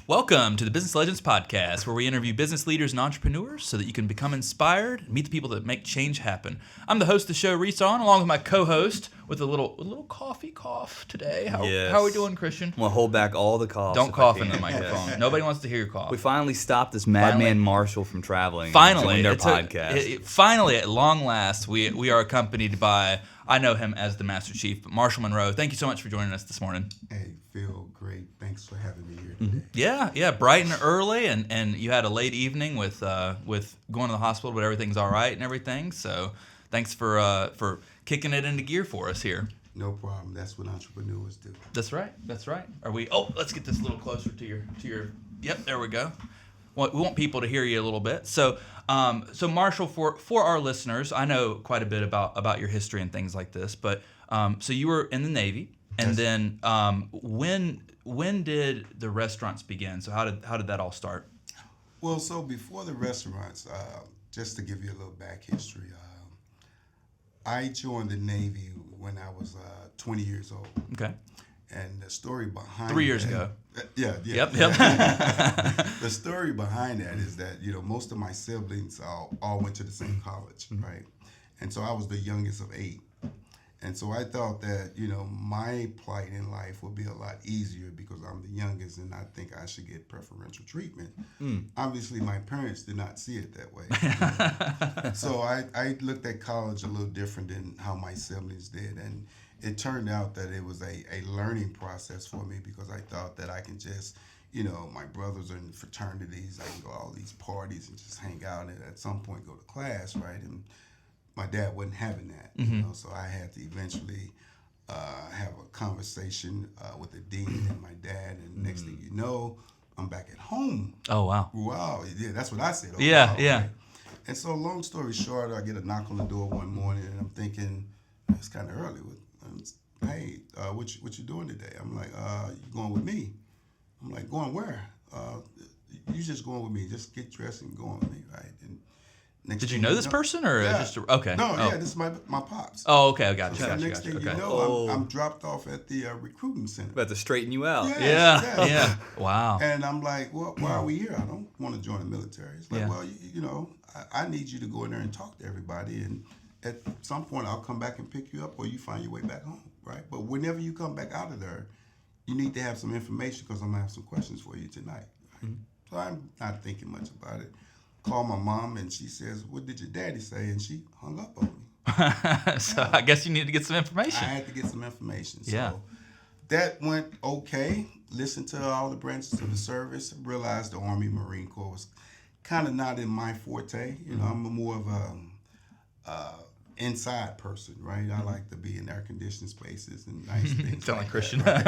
Welcome to the Business Legends Podcast, where we interview business leaders and entrepreneurs so that you can become inspired and meet the people that make change happen. I'm the host of the show, Reese On, along with my co-host with a little coffee cough today. How are we doing, Christian? I'm going to hold back all the coughs. Don't cough in the microphone. Yes. Nobody wants to hear your cough. We finally stopped this madman Marshall from traveling. Finally. And joined our podcast. Finally, at long last, we are accompanied by, I know him as the Master Chief, but Marshall Monroe. Thank you so much for joining us this morning. Hey, Phil, great. Thanks for having me here today. Yeah, bright and early, and you had a late evening with going to the hospital, but everything's all right and everything. So, thanks for kicking it into gear for us here. No problem. That's what entrepreneurs do. That's right. Are we? Oh, let's get this a little closer to your. Yep, there we go. Well, we want people to hear you a little bit. So, Marshall, for our listeners, I know quite a bit about your history and things like this, but so you were in the Navy, and then when did the restaurants begin? So how did that all start? Well, so before the restaurants, just to give you a little back history, I joined the Navy when I was 20 years old. Okay. And the story behind 3 years ago. Yeah. Yep. The story behind that is that, most of my siblings all went to the same college, right? And so I was the youngest of 8. And so I thought that, my plight in life would be a lot easier because I'm the youngest and I think I should get preferential treatment. Obviously, my parents did not see it that way. So I looked at college a little different than how my siblings did. And it turned out that it was a learning process for me because I thought that I can just, my brothers are in fraternities, I can go to all these parties and just hang out and at some point go to class, right? And my dad wasn't having that, so I had to eventually have a conversation with the dean and my dad, and next thing you know, I'm back at home. Oh, wow. Wow, yeah, that's what I said. Oh, Yeah, wow, yeah. right? And so long story short, I get a knock on the door one morning, and I'm thinking, it's kind of early. Hey, what you doing today? I'm like, you going with me? I'm like, going where? You just going with me. Just get dressed and go on with me, right? And did you know this person or just okay? Yeah, this is my pops. Oh, okay, I got you. Next thing you know, I'm dropped off at the recruiting center. About to straighten you out. Yes. Yeah. Wow. And I'm like, well, why are we here? I don't want to join the military. It's like, well, I need you to go in there and talk to everybody, and at some point I'll come back and pick you up, or you find your way back home, right? But whenever you come back out of there, you need to have some information because I'm gonna have some questions for you tonight. Right? So I'm not thinking much about it. Call my mom and she says, "What did your daddy say?" And she hung up on me. So I guess you need to get some information. I had to get some information. Yeah. So that went okay. Listened to all the branches of the service. Realized the Army Marine Corps was kind of not in my forte. I'm more of a inside person, right? I like to be in air conditioned spaces and nice things. Sound like Christian. Right?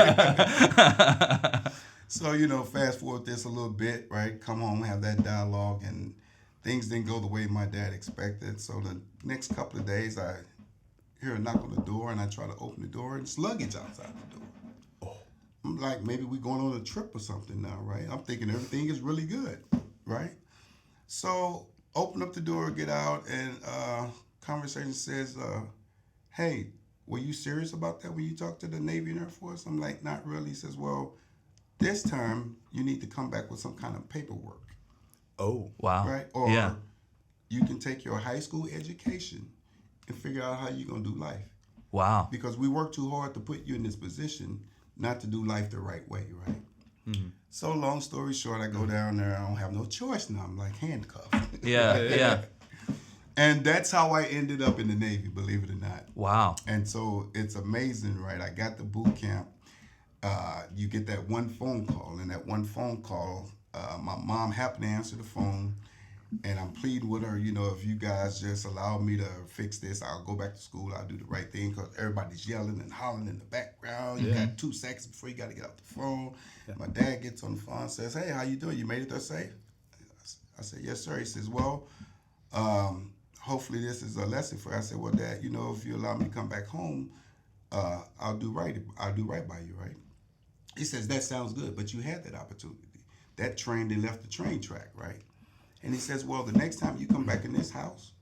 So, fast forward this a little bit, right? Come home, have that dialogue, and things didn't go the way my dad expected. So the next couple of days, I hear a knock on the door, and I try to open the door, and it's luggage outside the door. Oh. I'm like, maybe we're going on a trip or something now, right? I'm thinking everything is really good, right? So open up the door, get out, and conversation says, hey, were you serious about that when you talked to the Navy and Air Force? I'm like, not really. He says, well, this time you need to come back with some kind of paperwork. Oh, wow. Right? Or you can take your high school education and figure out how you're going to do life. Wow. Because we work too hard to put you in this position not to do life the right way, right? Mm-hmm. So long story short, I go down there. I don't have no choice now. I'm like handcuffed. Yeah. And that's how I ended up in the Navy, believe it or not. Wow. And so it's amazing, right? I got the boot camp. You get that one phone call, and that one phone call, my mom happened to answer the phone, and I'm pleading with her, if you guys just allow me to fix this, I'll go back to school, I'll do the right thing, because everybody's yelling and hollering in the background. You got 2 seconds before you got to get off the phone. Yeah. My dad gets on the phone and says, hey, how you doing? You made it there safe? I said, yes, sir. He says, well, hopefully this is a lesson for you. I said, well, Dad, if you allow me to come back home, I'll do right by you, right? He says, that sounds good, but you had that opportunity. That train, they left the train track, right? And he says, well, the next time you come back in this house,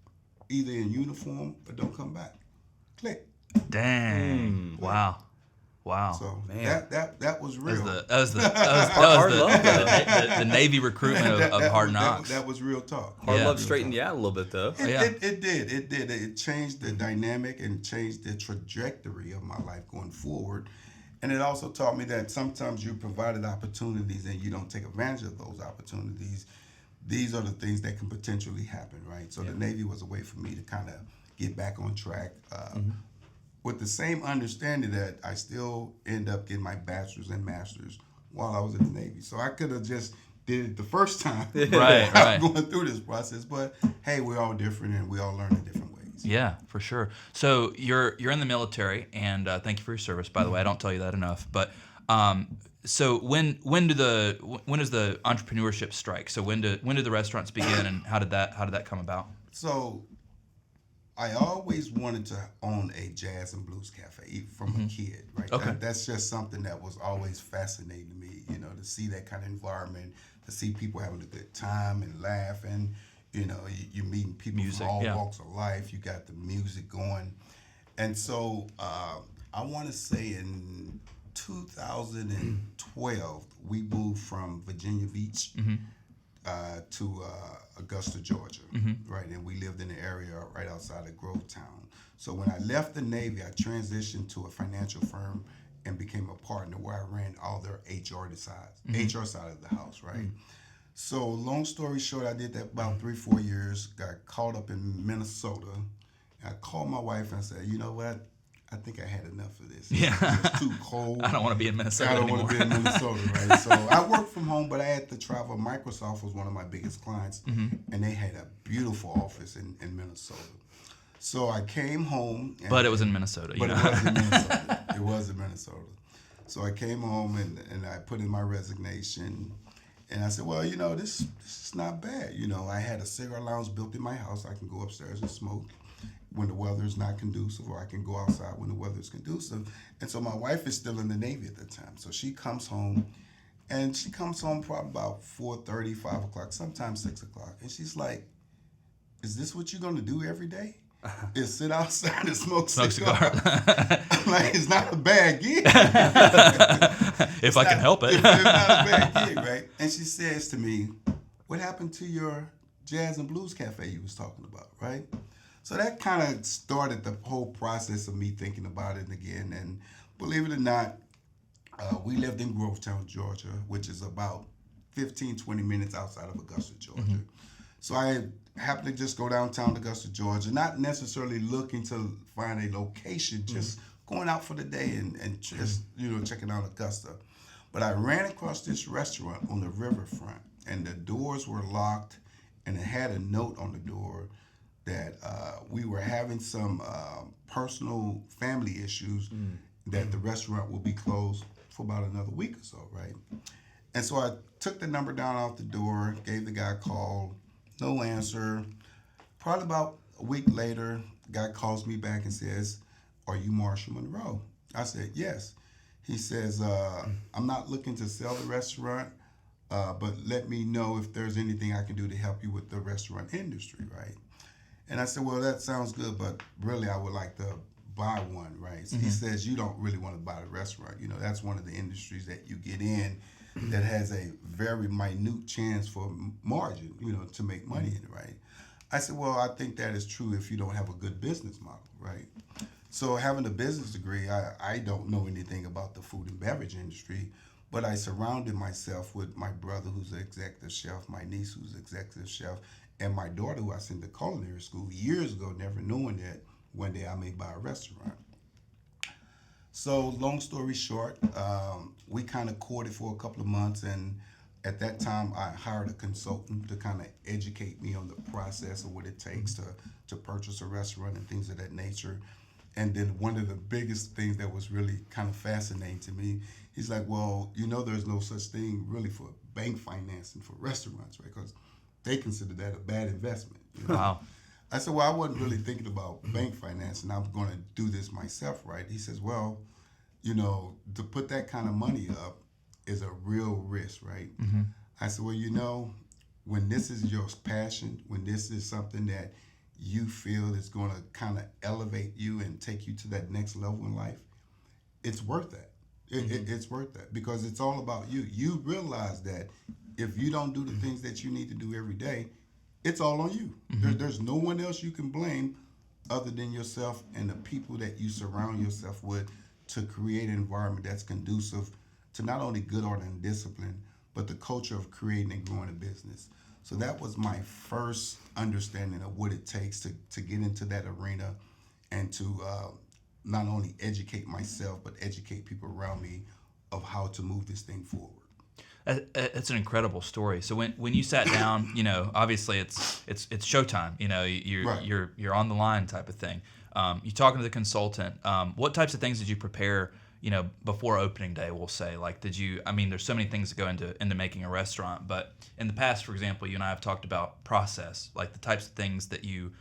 either in uniform or don't come back. Click. Dang. Wow. Wow. So Man. that was real. That was the Navy recruitment of Hard Knocks. That was real talk. Hard Yeah. Love straightened you out a little bit, though. It did. It changed the dynamic and changed the trajectory of my life going forward. And it also taught me that sometimes you're provided opportunities and you don't take advantage of those opportunities. These are the things that can potentially happen, right? So the Navy was a way for me to kind of get back on track with the same understanding that I still end up getting my bachelor's and master's while I was in the Navy. So I could have just did it the first time right. going through this process. But hey, we're all different and we all learn in different ways. Yeah, for sure. So you're in the military, and thank you for your service, by the way. I don't tell you that enough. But so when does the entrepreneurship strike? So when did the restaurants begin, and how did that come about? So I always wanted to own a jazz and blues cafe from a kid, right? Okay. That's just something that was always fascinating to me, to see that kind of environment, to see people having a good time and laughing. You're meeting people from all walks of life. You got the music going. And so I want to say in 2012, we moved from Virginia Beach to Augusta, Georgia, right? And we lived in the area right outside of Grovetown. So when I left the Navy, I transitioned to a financial firm and became a partner where I ran all their HR side of the house, right? So long story short, I did that about 3-4 years, got caught up in Minnesota. I called my wife and said, you know what? I think I had enough of this. Yeah. It's too cold. I don't want to be in Minnesota anymore. I don't want to be in Minnesota, right? So I worked from home, but I had to travel. Microsoft was one of my biggest clients, and they had a beautiful office in Minnesota. So I came home. But it was in Minnesota. It was in Minnesota. It was in Minnesota. So I came home, and I put in my resignation. And I said, well, this is not bad. I had a cigar lounge built in my house. I can go upstairs and smoke when the weather is not conducive, or I can go outside when the weather is conducive. And so my wife is still in the Navy at the time. So she comes home, and she comes home probably about 4:30, 5 o'clock, sometimes 6 o'clock. And she's like, is this what you're going to do every day? Is sit outside and smoke cigars? I'm like, it's not a bad gig. If I can help it. It's not a bad gig, right? And she says to me, what happened to your jazz and blues cafe you was talking about, right? So that kind of started the whole process of me thinking about it again. And believe it or not, we lived in Grovetown, Georgia, which is about 15, 20 minutes outside of Augusta, Georgia. So I happened to just go downtown to Augusta, Georgia, not necessarily looking to find a location, just going out for the day and just, checking out Augusta. But I ran across this restaurant on the riverfront, and the doors were locked, and it had a note on the door that we were having some personal family issues, that the restaurant will be closed for about another week or so, right? And so I took the number down off the door, gave the guy a call, no answer. Probably about a week later, the guy calls me back and says, are you Marshall Monroe? I said, yes. He says, I'm not looking to sell the restaurant, but let me know if there's anything I can do to help you with the restaurant industry, right? And I said, well, that sounds good, but really I would like to buy one, right? So he says, you don't really want to buy the restaurant. That's one of the industries that you get in that has a very minute chance for margin, to make money in it, right? I said, well, I think that is true if you don't have a good business model, right? So having a business degree, I don't know anything about the food and beverage industry, but I surrounded myself with my brother who's an executive chef, my niece who's an executive chef, and my daughter who I sent to culinary school years ago, never knowing that one day I may buy a restaurant. So long story short, we kind of courted for a couple of months, and at that time I hired a consultant to kind of educate me on the process of what it takes to purchase a restaurant and things of that nature. And then one of the biggest things that was really kind of fascinating to me, he's like, well, there's no such thing really for bank financing for restaurants, right? Because they consider that a bad investment. Wow. I said, well, I wasn't really thinking about bank financing. I'm going to do this myself, right? He says, well, to put that kind of money up is a real risk, right? I said, well, when this is your passion, when this is something that you feel is going to kind of elevate you and take you to that next level in life, it's worth that. It's worth that because it's all about you. You realize that if you don't do the things that you need to do every day, it's all on you. There's no one else you can blame other than yourself and the people that you surround yourself with to create an environment that's conducive to not only good order and discipline, but the culture of creating and growing a business. So that was my first understanding of what it takes to get into that arena and to not only educate myself, but educate people around me of how to move this thing forward. It's an incredible story. So when you sat down, obviously it's showtime. You're on the line type of thing. You're talking to the consultant. What types of things did you prepare? Before opening day, we'll say. Like, there's so many things that go into making a restaurant. But in the past, for example, you and I have talked about process, like the types of things that you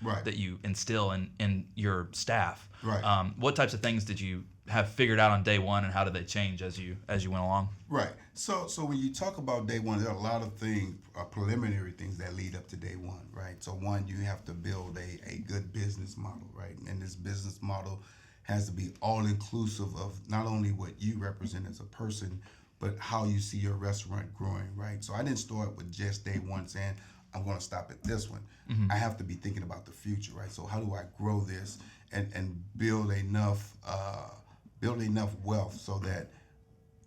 instill in your staff. Right. What types of things did you have figured out on day one, and how did they change as you went along? Right. So when you talk about day one, there are a lot of things, preliminary things that lead up to day one, right? So one, you have to build a good business model, right? And this business model has to be all inclusive of not only what you represent as a person, but how you see your restaurant growing, right? So I didn't start with just day one saying, I'm going to stop at this one. Mm-hmm. I have to be thinking about the future, right? So how do I grow this and build enough wealth so that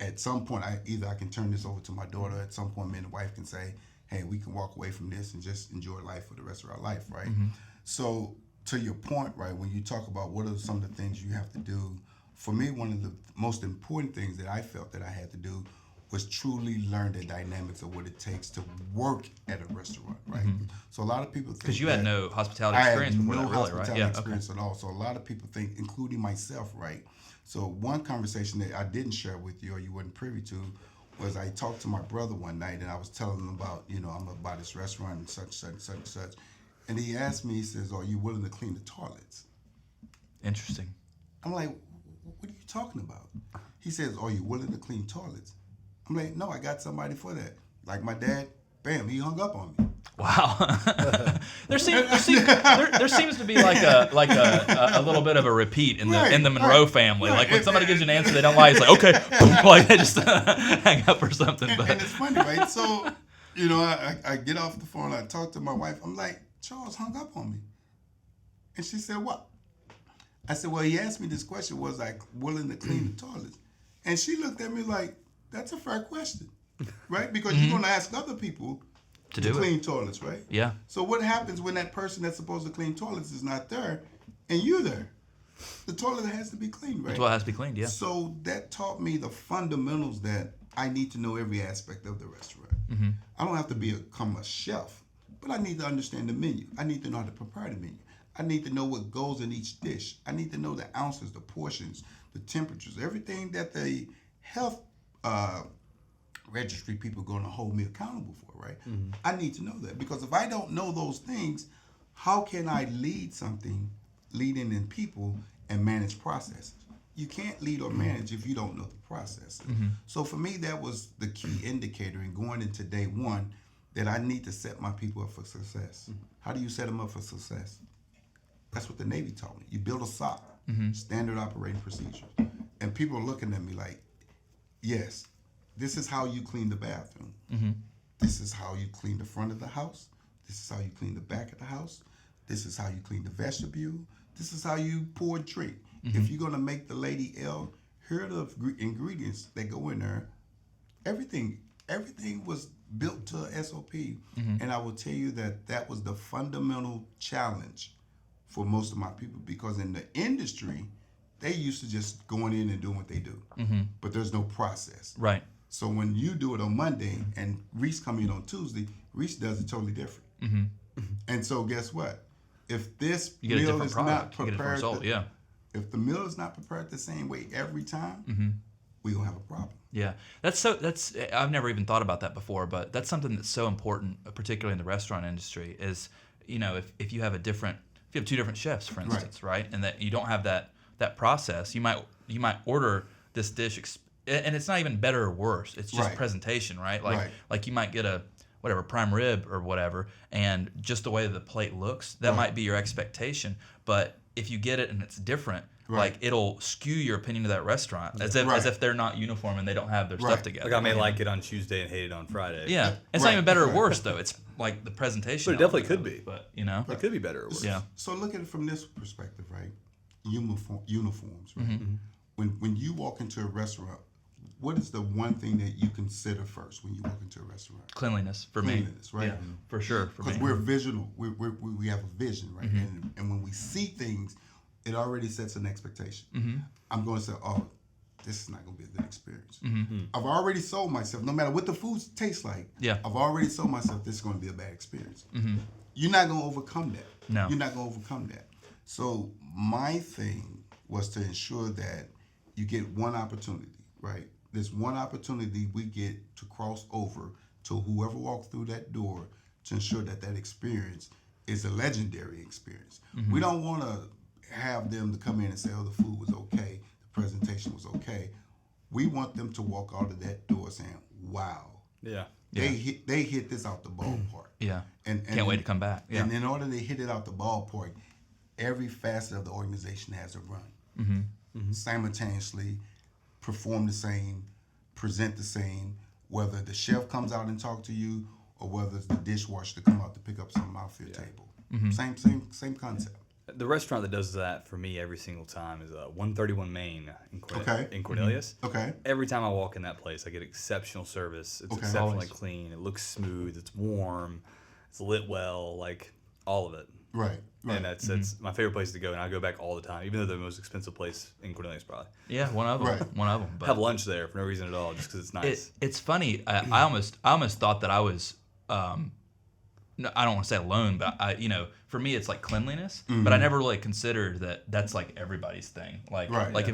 at some point I can turn this over to my daughter. At some point, me and the wife can say, hey, we can walk away from this and just enjoy life for the rest of our life, right? Mm-hmm. So to your point, right, when you talk about what are some of the things you have to do, for me, one of the most important things that I felt that I had to do was truly learn the dynamics of what it takes to work at a restaurant, right? Mm-hmm. So a lot of people think because you had no hospitality experience before that, really, right? I had no hospitality experience at all. So a lot of people think, including myself, right? So one conversation that I didn't share with you or you weren't privy to was I talked to my brother one night and I was telling him about, I'm about this restaurant and such. And he asked me, he says, are you willing to clean the toilets? Interesting. I'm like, what are you talking about? He says, are you willing to clean toilets? I'm like, no, I got somebody for that. Like my dad, bam, he hung up on me. Wow. there seems to be like a little bit of a repeat in the Monroe family. Like when somebody gives you an answer they don't like, it's like, okay, like they just hang up or something. And it's funny, right? So, I get off the phone, I talk to my wife, I'm like, Charles hung up on me. And she said, what? I said, well, he asked me this question, was I willing to clean the toilets? And she looked at me like, that's a fair question, right? Because you're going to ask other people to clean toilets, right? Yeah. So what happens when that person that's supposed to clean toilets is not there and you're there? The toilet has to be cleaned, right? The toilet has to be cleaned, yeah. So that taught me the fundamentals that I need to know every aspect of the restaurant. Mm-hmm. I don't have to become a chef, but I need to understand the menu. I need to know how to prepare the menu. I need to know what goes in each dish. I need to know the ounces, the portions, the temperatures, everything that the health registry people are going to hold me accountable for, right? Mm-hmm. I need to know that because if I don't know those things, how can I lead in people and manage processes? You can't lead or manage if you don't know the process. Mm-hmm. So for me, that was the key indicator in going into day one that I need to set my people up for success. Mm-hmm. How do you set them up for success? That's what the Navy taught me. You build a SOP, mm-hmm. standard operating procedures. And people are looking at me like, yes, this is how you clean the bathroom. Mm-hmm. This is how you clean the front of the house. This is how you clean the back of the house. This is how you clean the vestibule. This is how you pour a drink. Mm-hmm. If you're going to make the lady ill, here are the ingredients that go in there. Everything was built to a SOP. Mm-hmm. And I will tell you that was the fundamental challenge for most of my people because in the industry, they used to just going in and doing what they do. Mm-hmm. But there's no process. Right. So when you do it on Monday and Reese come in on Tuesday, Reese does it totally different. Mm-hmm. And so guess what? If this meal is not prepared, if the meal is not prepared the same way every time, mm-hmm. we're gonna have a problem. Yeah, that's I've never even thought about that before, but that's something that's so important, particularly in the restaurant industry. Is if you have two different chefs, for instance, right, and that you don't have that process, you might order this dish, and it's not even better or worse. It's just presentation, right? Like you might get a prime rib or whatever, and just the way the plate looks, that might be your expectation. But if you get it and it's different, like it'll skew your opinion of that restaurant as if they're not uniform and they don't have their stuff together. Like I may like it on Tuesday and hate it on Friday. Yeah, it's not even better or worse though. It's like the presentation. But it definitely could be. But it could be better or worse. Yeah. So look at it from this perspective, right? Uniforms, right? When you walk into a restaurant, what is the one thing that you consider first when you walk into a restaurant? Cleanliness for Cleanliness, me. right? Yeah, for sure. Because we're visual. We have a vision, right? And when we see things, it already sets an expectation. I'm going to say, oh, this is not going to be a good experience. I've already sold myself, no matter what the food tastes like. Yeah. I've already sold myself this is going to be a bad experience. You're not going to overcome that. No. You're not going to overcome that. So my thing was to ensure that you get one opportunity, right? There's one opportunity we get to cross over to whoever walks through that door to ensure that that experience is a legendary experience. We don't want to have them to come in and say, oh, the food was okay, the presentation was okay. We want them to walk out of that door saying, wow. Yeah. They hit this out the ballpark. Yeah. And can't wait to come back. Yeah. And in order to hit it out the ballpark, every facet of the organization has to run simultaneously, perform the same, present the same, whether the chef comes out and talk to you or whether it's the dishwasher to come out to pick up something off your table. Same concept. The restaurant that does that for me every single time is 131 Main in Cornelius. Okay. Every time I walk in that place, I get exceptional service. It's exceptionally clean. It looks smooth. It's warm. It's lit well. Like all of it. Right. And that's my favorite place to go, and I go back all the time, even though they're the most expensive place in Cornelius, probably. Yeah, one of them. Right. One of them. But Have lunch there for no reason at all, just because it's nice. It's funny. I almost thought that I was. No, I don't want to say alone, but for me it's like cleanliness. But I never really considered that that's like everybody's thing. Like,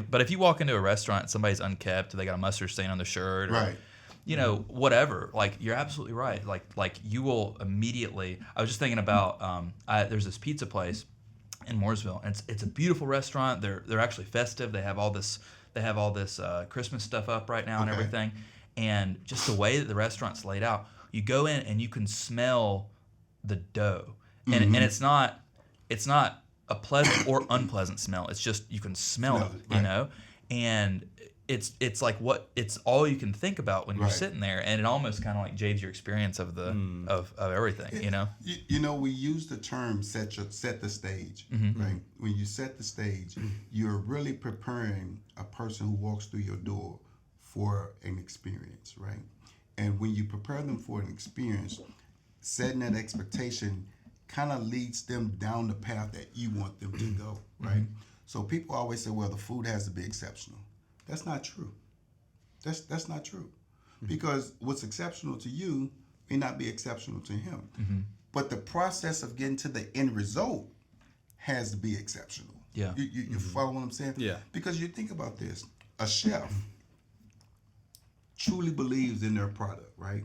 but if you walk into a restaurant, and somebody's unkept, they got a mustard stain on their shirt, or, whatever. Like you're absolutely right. Like you will immediately. I was just thinking about there's this pizza place in Mooresville, and it's a beautiful restaurant. They're actually festive. They have all this Christmas stuff up right now and everything, and just the way that the restaurant's laid out, you go in and you can smell the dough, and it's not a pleasant or unpleasant smell. It's just you can smell it, and it's like it's all you can think about when you're sitting there, and it almost kind of like jades your experience of the of everything. We use the term set the stage, right? When you set the stage, you're really preparing a person who walks through your door for an experience, right? And when you prepare them for an experience, setting that expectation kind of leads them down the path that you want them to go, right? So people always say, well, the food has to be exceptional. That's not true. That's not true. Because what's exceptional to you may not be exceptional to him. But the process of getting to the end result has to be exceptional. Yeah. You follow what I'm saying? Yeah. Because you think about this, a chef truly believes in their product, right?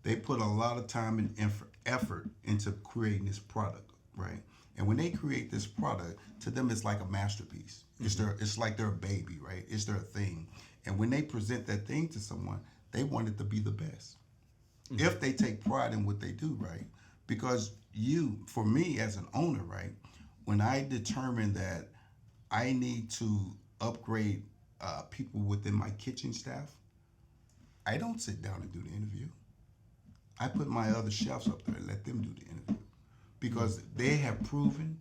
They put a lot of time and effort into creating this product, right? And when they create this product, to them it's like a masterpiece. It's like their baby, right? It's their thing. And when they present that thing to someone, they want it to be the best. If they take pride in what they do, right? Because for me as an owner, right, when I determine that I need to upgrade people within my kitchen staff, I don't sit down and do the interview. I put my other chefs up there and let them do the interview because they have proven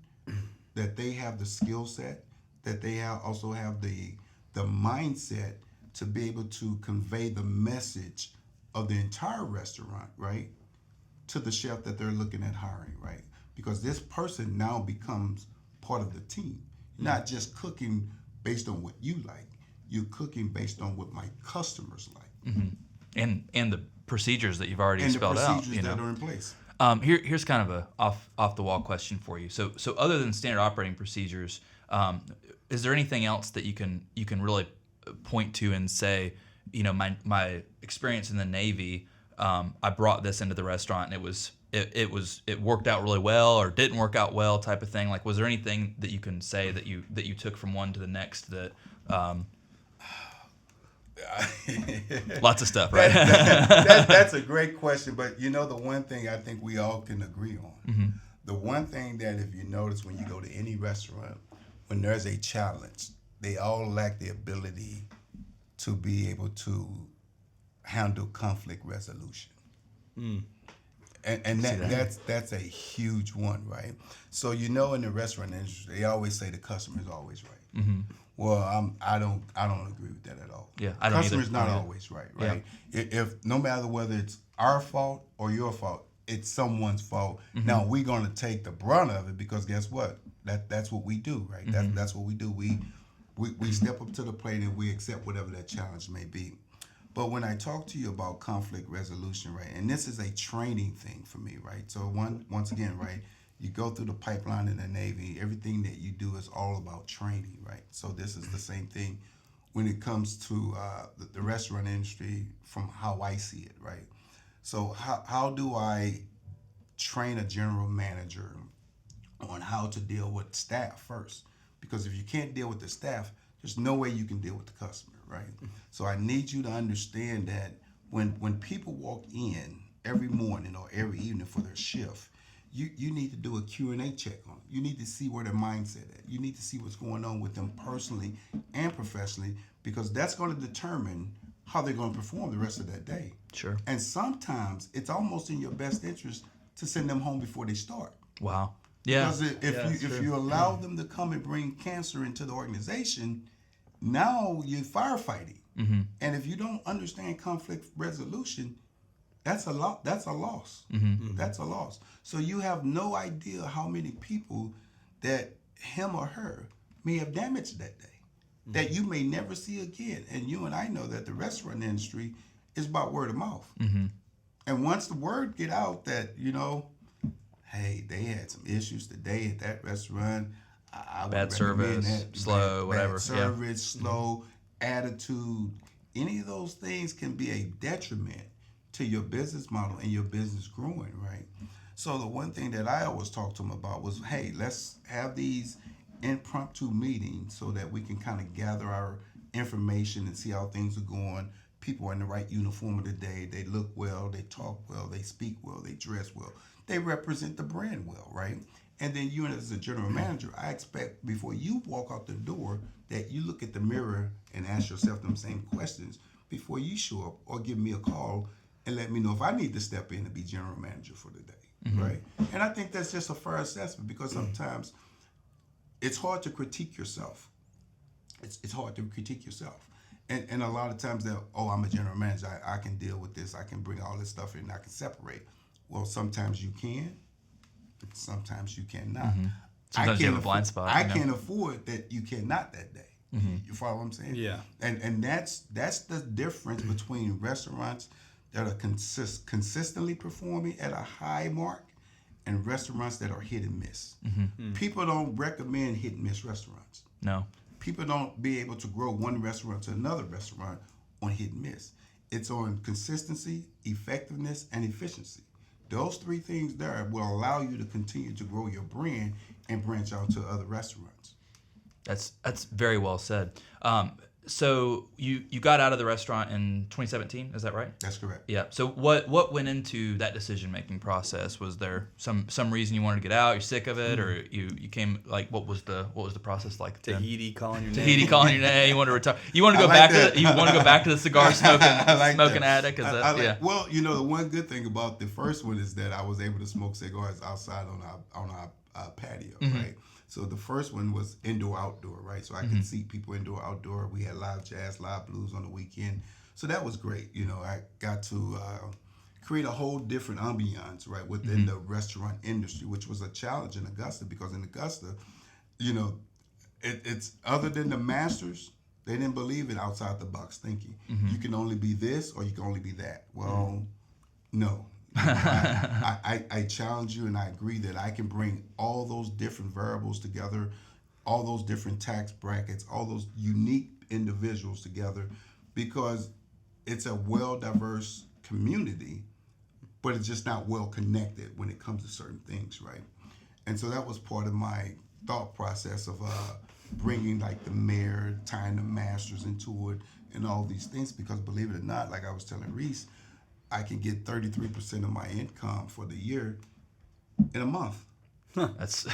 that they have the skill set, that they also have the mindset to be able to convey the message of the entire restaurant, right, to the chef that they're looking at hiring, right? Because this person now becomes part of the team, not just cooking based on what you like. You're cooking based on what my customers like. And the procedures that you've already spelled out. And the procedures that are in place. Here's kind of a off the wall question for you. So other than standard operating procedures, is there anything else that you can really point to and say, my experience in the Navy, I brought this into the restaurant and it worked out really well or didn't work out well type of thing? Like, was there anything that you can say that you took from one to the next that lots of stuff, right? That's a great question, but the one thing I think we all can agree on, the one thing that if you notice when you go to any restaurant, when there's a challenge, they all lack the ability to be able to handle conflict resolution. And that's a huge one, right? So in the restaurant industry, they always say the customer is always right. Well, I don't agree with that at all. Yeah, I don't either. Customer's not always right? Yeah. If no matter whether it's our fault or your fault, it's someone's fault. Now we're gonna take the brunt of it because guess what? That's what we do, right? That's what we do. We step up to the plate and we accept whatever that challenge may be. But when I talk to you about conflict resolution, right, and this is a training thing for me, right? So once again, right, you go through the pipeline in the Navy, everything that you do is all about training, right? So this is the same thing when it comes to the restaurant industry from how I see it, right? So how do I train a general manager on how to deal with staff first? Because if you can't deal with the staff, there's no way you can deal with the customer, right? So I need you to understand that when people walk in every morning or every evening for their shift, you need to do a Q&A check on them. You need to see where their mindset at. You need to see what's going on with them personally and professionally, because that's going to determine how they're going to perform the rest of that day. Sure. And sometimes it's almost in your best interest to send them home before they start. Wow. Yeah. Because if you allow them to come and bring cancer into the organization, now you're firefighting. And if you don't understand conflict resolution, that's a loss. That's a loss. So you have no idea how many people that him or her may have damaged that day, that you may never see again. And you and I know that the restaurant industry is about word of mouth. And once the word get out that, hey, they had some issues today at that restaurant. I bad service, slow, whatever. Bad service, slow, attitude. Any of those things can be a detriment to your business model and your business growing, right? So the one thing that I always talk to them about was, hey, let's have these impromptu meetings so that we can kind of gather our information and see how things are going. People are in the right uniform of the day. They look well, they talk well, they speak well, they dress well. They represent the brand well, right? And then you as a general manager, I expect before you walk out the door that you look at the mirror and ask yourself them same questions before you show up or give me a call and let me know if I need to step in and be general manager for the day, right? And I think that's just a fair assessment because sometimes it's hard to critique yourself. It's hard to critique yourself. And a lot of times I'm a general manager, I can deal with this, I can bring all this stuff in, I can separate. Well, sometimes you can, sometimes you cannot. Sometimes you have a blind spot. I can't afford that you cannot that day. You follow what I'm saying? Yeah. And that's the difference between restaurants that are consistently performing at a high mark and restaurants that are hit and miss. People don't recommend hit and miss restaurants. No. People don't be able to grow one restaurant to another restaurant on hit and miss. It's on consistency, effectiveness, and efficiency. Those three things there will allow you to continue to grow your brand and branch out to other restaurants. That's very well said. So you got out of the restaurant in 2017, is that right? That's correct. Yeah. So what went into that decision making process? Was there some reason you wanted to get out? You're sick of it, or you came like what was the process like? Tahiti calling your name. Tahiti calling your name. You want to retire? You want to go back to the cigar smoking attic? Is that yeah? Well, the one good thing about the first one is that I was able to smoke cigars outside on our patio, right? So the first one was indoor-outdoor, right? So I could seat people indoor-outdoor. We had live jazz, live blues on the weekend. So that was great. I got to create a whole different ambiance, right, within the restaurant industry, which was a challenge in Augusta because in Augusta, it's other than the masters, they didn't believe in outside-the-box thinking. You can only be this or you can only be that. Well, no. I challenge you and I agree that I can bring all those different variables together, all those different tax brackets, all those unique individuals together because it's a well-diverse community, but it's just not well-connected when it comes to certain things, right? And so that was part of my thought process of bringing like the mayor, tying the masters into it and all these things because believe it or not, like I was telling Reese, I can get 33% of my income for the year in a month. That's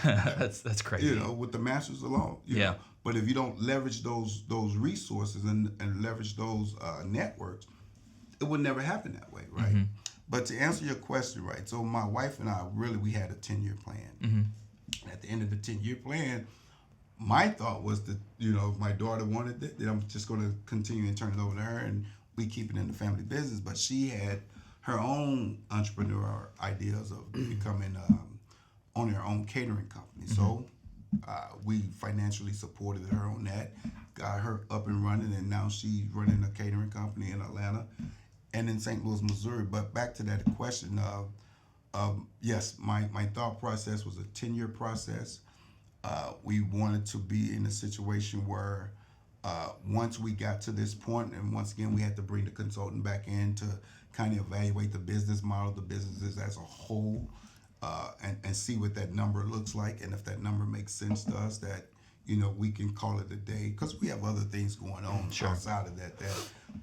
crazy. With the masters alone. But if you don't leverage those resources and leverage those networks, it would never happen that way, right? Mm-hmm. But to answer your question, right, so my wife and I, really, we had a 10-year plan. Mm-hmm. At the end of the 10-year plan, my thought was that, if my daughter wanted it, then I'm just going to continue and turn it over to her, and we keep it in the family business. But she had her own entrepreneurial ideas of becoming, owning her own catering company. Mm-hmm. So we financially supported her on that, got her up and running, and now she's running a catering company in Atlanta and in St. Louis, Missouri. But back to that question of yes, my thought process was a 10-year process. We wanted to be in a situation where once we got to this point, and once again, we had to bring the consultant back in to kind of evaluate the business model, the businesses as a whole, and see what that number looks like, and if that number makes sense to us, that we can call it a day, because we have other things going on outside of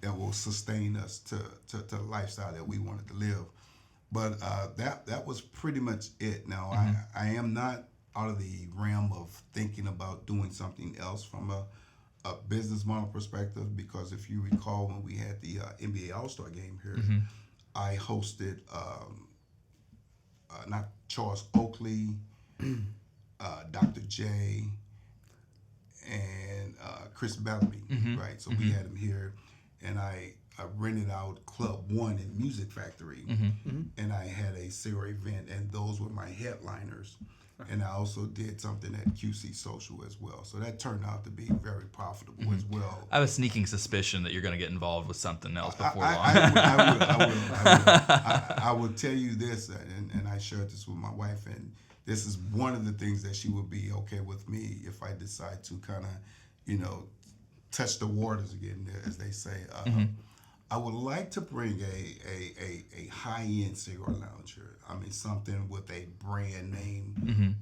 that will sustain us to the lifestyle that we wanted to live. But that was pretty much it. Now, mm-hmm. I am not out of the realm of thinking about doing something else from a business model perspective, because if you recall, when we had the NBA All-Star game here, mm-hmm. I hosted not Charles Oakley, Dr. J, and Chris Bellamy, mm-hmm. right? So mm-hmm. we had him here, and I rented out Club One in Music Factory, mm-hmm. and I had a cigarette event, and those were my headliners. And I also did something at QC Social as well. So that turned out to be very profitable mm-hmm. as well. I have a sneaking suspicion that you're going to get involved with something else before long. I will tell you this, and I shared this with my wife, and this is one of the things that she would be okay with me if I decide to kind of, touch the waters again, as they say. Mm-hmm. I would like to bring a high-end cigar lounger. I mean, something with a brand name, mm-hmm.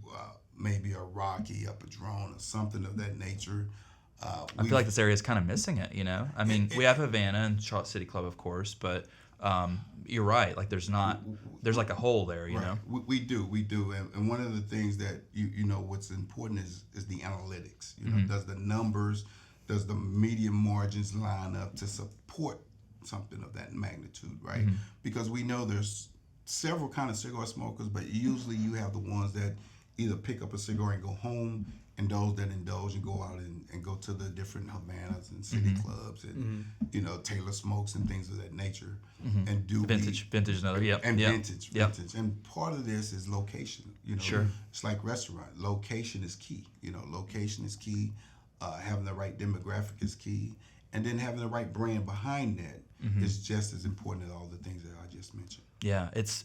Maybe a Rocky, a Padron, or something of that nature. I feel like this area is kind of missing it, I mean, we have Havana and Charlotte City Club, of course, but you're right. Like, there's like a hole there, you know? We do. And one of the things that, what's important is the analytics. Mm-hmm. Does the numbers, does the media margins line up to support something of that magnitude, right? Mm-hmm. Because we know there's several kind of cigar smokers, but usually you have the ones that either pick up a cigar and go home, and those that indulge and go out and go to the different Havanas and city mm-hmm. clubs and mm-hmm. Taylor Smokes and things of that nature, mm-hmm. and do vintage another vintage. And part of this is location. Sure. It's like restaurant. Location is key. Location is key. Having the right demographic is key, and then having the right brand behind that mm-hmm. is just as important as all the things that I just mentioned. Yeah, it's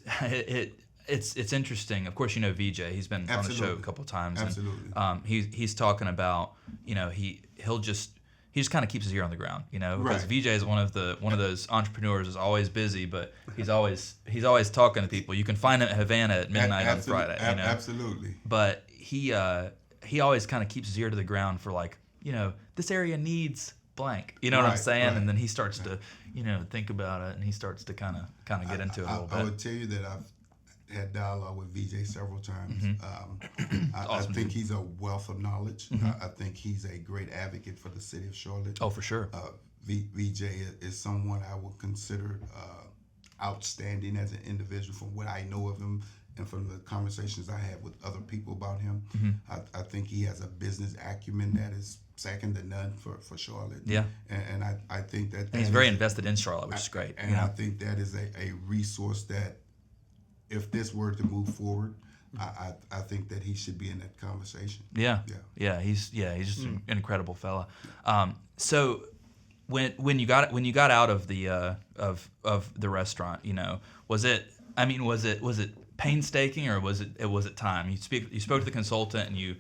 interesting. Of course, VJ. He's been Absolutely. On the show a couple of times. Absolutely. And, he's talking about he just kind of keeps his ear on the ground, because right. VJ is one of those entrepreneurs who's always busy, but he's always talking to people. You can find him at Havana at midnight on Friday. Absolutely. But he always kind of keeps his ear to the ground for this area needs blank. You know what I'm saying? Right. And then he starts to think about it, and he starts to kind of get into it a little bit. I would tell you that I've had dialogue with VJ several times. Mm-hmm. Awesome. I think he's a wealth of knowledge. Mm-hmm. I think he's a great advocate for the city of Charlotte. Oh, for sure. VJ is someone I would consider outstanding as an individual from what I know of him and from the conversations I had with other people about him. Mm-hmm. I think he has a business acumen that is second to none for Charlotte. Yeah. And I think that he's very invested in Charlotte, which is great. And I think that is a resource that, if this were to move forward, I think that he should be in that conversation. Yeah. He's just an incredible fella. So when you got out of the of the restaurant, was it painstaking, or was it time? You spoke to the consultant, and you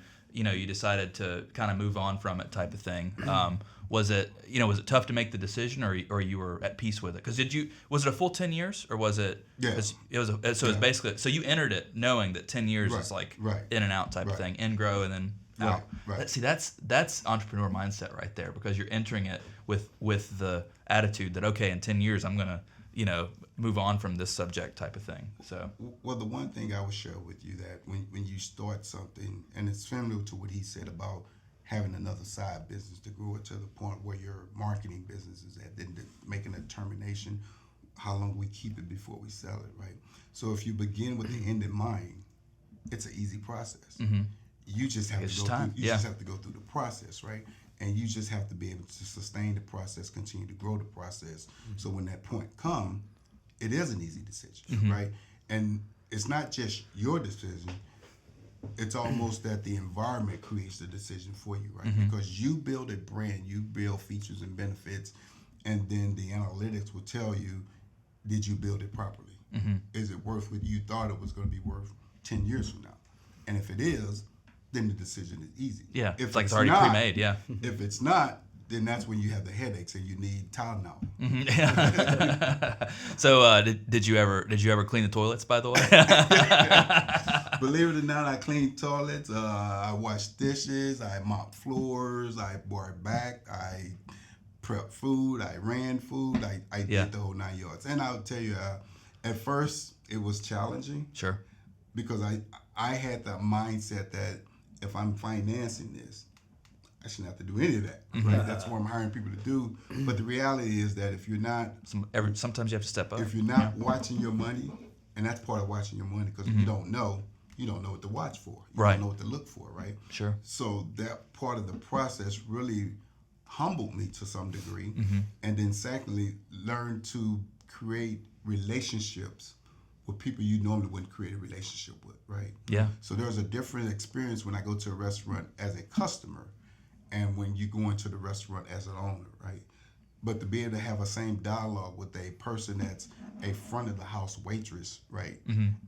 decided to kind of move on from it, type of thing. Was it tough to make the decision, or you were at peace with it? Because was it a full 10 years, or was it? Yeah. It was basically, so you entered it knowing that 10 years is like in and out type of thing, in, grow, and then out. Right. See, that's entrepreneur mindset right there, because you're entering it with the attitude that, okay, in 10 years I'm gonna move on from this subject, type of thing. So, well, the one thing I would share with you, that when you start something, and it's similar to what he said about having another side business to grow it to the point where your marketing business is at, then making a determination how long we keep it before we sell it, right? So if you begin with the end in mind, it's an easy process. You just have to go through. You just have to go through the process, right? And you just have to be able to sustain the process, continue to grow the process. So when that point comes, it is an easy decision, right? And it's not just your decision. It's almost that the environment creates the decision for you, right? Because you build a brand, you build features and benefits, and then the analytics will tell you, did you build it properly? Is it worth what you thought it was going to be worth 10 years from now? And if it is, then the decision is easy. Yeah, if it's already pre-made, If it's not, then that's when you have the headaches and you need Tylenol. So did you ever clean the toilets, by the way? Believe it or not, I cleaned toilets. I washed dishes. I mopped floors. I brought back. I prepped food. I ran food. I did the whole 9 yards. And I'll tell you, at first it was challenging. Sure. Because I had the mindset that if I'm financing this, I shouldn't have to do any of that. Right? That's what I'm hiring people to do. But the reality is that if you're not... Sometimes you have to step up. If you're not watching your money, and that's part of watching your money, because if you don't know what to watch for. You don't know what to look for, right? Sure. So that part of the process really humbled me to some degree. And then secondly, learn to create relationships with people you normally wouldn't create a relationship with, right? Yeah. So there's a different experience when I go to a restaurant as a customer and when you go into the restaurant as an owner, right? But to be able to have a same dialogue with a person that's a front of the house waitress, right?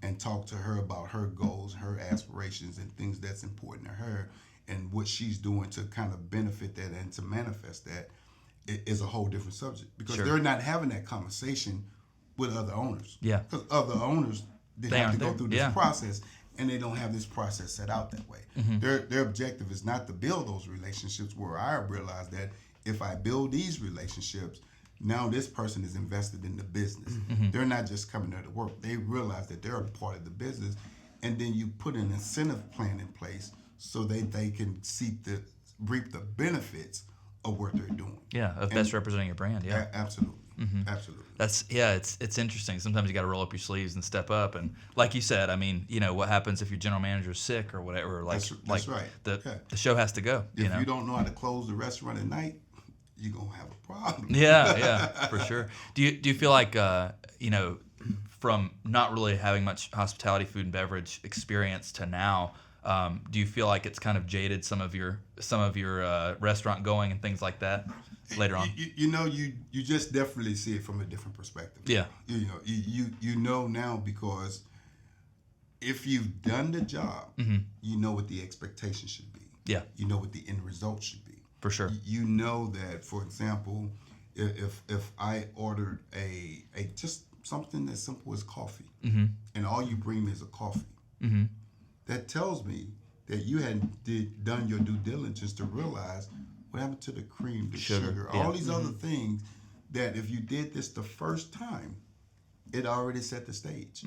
And talk to her about her goals, her aspirations, and things that's important to her and what she's doing to kind of benefit that and to manifest that is a whole different subject because they're not having that conversation with other owners. Yeah. Because other owners, they have to go through this process, and they don't have this process set out that way. Their objective is not to build those relationships where I realize that if I build these relationships, now this person is invested in the business. They're not just coming there to work. They realize that they're a part of the business, and then you put an incentive plan in place so they can reap the benefits of what they're doing. Yeah, of best representing your brand. Yeah, absolutely. Absolutely. It's interesting. Sometimes you got to roll up your sleeves and step up. And like you said, I mean, what happens if your general manager's sick or whatever? That's right. The show has to go. If you don't know how to close the restaurant at night, you're gonna have a problem. Yeah, for sure. Do you feel like from not really having much hospitality, food and beverage experience to now? Do you feel like it's kind of jaded some of your restaurant going and things like that later on? You just definitely see it from a different perspective. Yeah. You know now because if you've done the job, you know what the expectation should be. Yeah. You know what the end result should be. For sure. You know that, for example, if I ordered a just something as simple as coffee, and all you bring me is a coffee. That tells me that you hadn't done your due diligence to realize what happened to the cream, the sugar, all these other things that if you did this the first time, it already set the stage.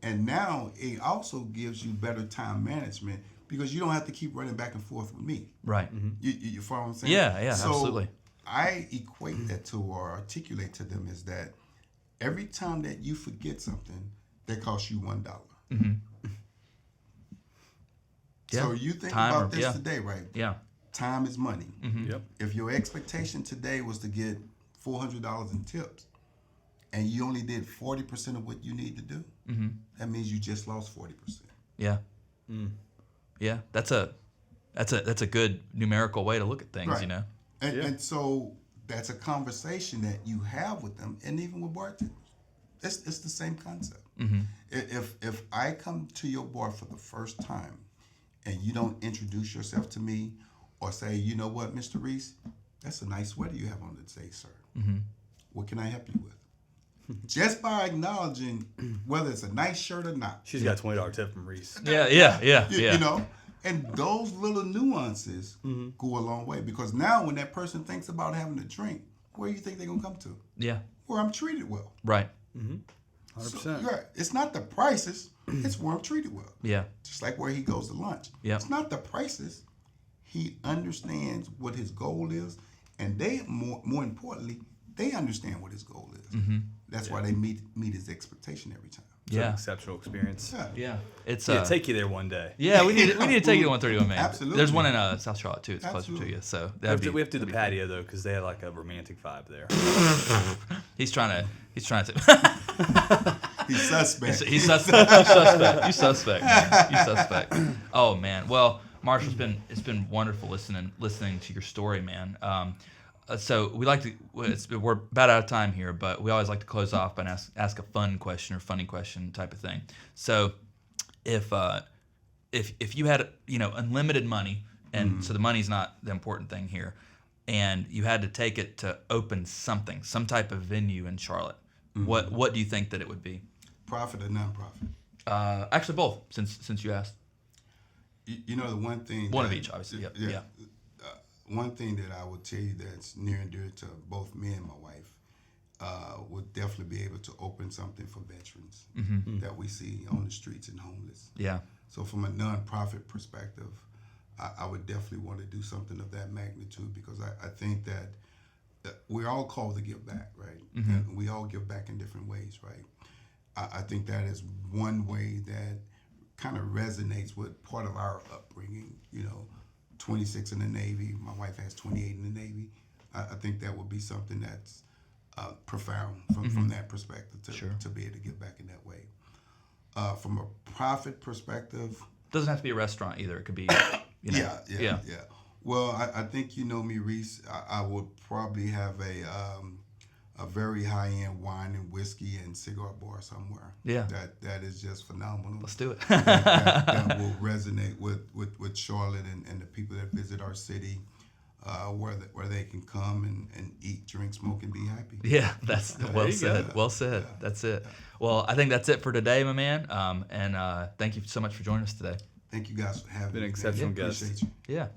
And now it also gives you better time management because you don't have to keep running back and forth with me. Right. You follow what I'm saying? Yeah, so absolutely. I equate that to or articulate to them is that every time that you forget something, that costs you $1. So you think about this today, right? Yeah. Time is money. Yep. If your expectation today was to get $400 in tips, and you only did 40% of what you need to do, that means you just lost 40%. Yeah. Yeah. That's a good numerical way to look at things, Right. And so that's a conversation that you have with them, and even with bartenders. It's the same concept. If I come to your bar for the first time, and you don't introduce yourself to me or say, you know what, Mr. Reese, that's a nice sweater you have on today, sir. What can I help you with? Just by acknowledging whether it's a nice shirt or not. She's got $20 tip from Reese. Yeah. And those little nuances go a long way because now when that person thinks about having a drink, where do you think they're going to come to? Yeah. Where I'm treated well. Right. 100%. So, it's not the prices, it's where I'm treated well. Yeah. Just like where he goes to lunch. Yeah. It's not the prices, he understands what his goal is, and they more importantly, they understand what his goal is. That's why they meet his expectation every time. It's an exceptional experience. Yeah. It's take you there one day. Yeah, we need to take you to 131 Main. Absolutely. There's one in South Charlotte too. It's closer to you, so We have to do the patio though, because they have like a romantic vibe there. He's trying to. He's suspect. He's suspect. You suspect. You suspect. Man. You suspect. Oh man. Well, Marshall, it's been wonderful listening to your story, man. So we like to. We're about out of time here, but we always like to close off by ask a fun question or funny question type of thing. So, if you had unlimited money, and so the money's not the important thing here, and you had to take it to open some type of venue in Charlotte, what do you think that it would be? Profit or non-profit? Actually, both. Since you asked. The one thing. One of each, obviously. Yep. Yeah. One thing that I would tell you that's near and dear to both me and my wife would definitely be able to open something for veterans that we see on the streets and homeless. Yeah. So from a nonprofit perspective, I would definitely want to do something of that magnitude because I think that we're all called to give back, right? And we all give back in different ways, right? I think that is one way that kind of resonates with part of our upbringing, 26 in the Navy. My wife has 28 in the Navy. I think that would be something that's profound from that perspective to be able to give back in that way. From a profit perspective, doesn't have to be a restaurant either. It could be, Yeah. Well, I think me, Reese. I would probably have a very high-end wine and whiskey and cigar bar somewhere. Yeah. That is just phenomenal. Let's do it. that will resonate with Charlotte and the people that visit our city, where they can come and eat, drink, smoke, and be happy. Yeah, that's well said. Go. Well said. Yeah. That's it. Well, I think that's it for today, my man. And thank you so much for joining us today. Thank you guys for having me. Been an exceptional guest. Appreciate you. Yeah.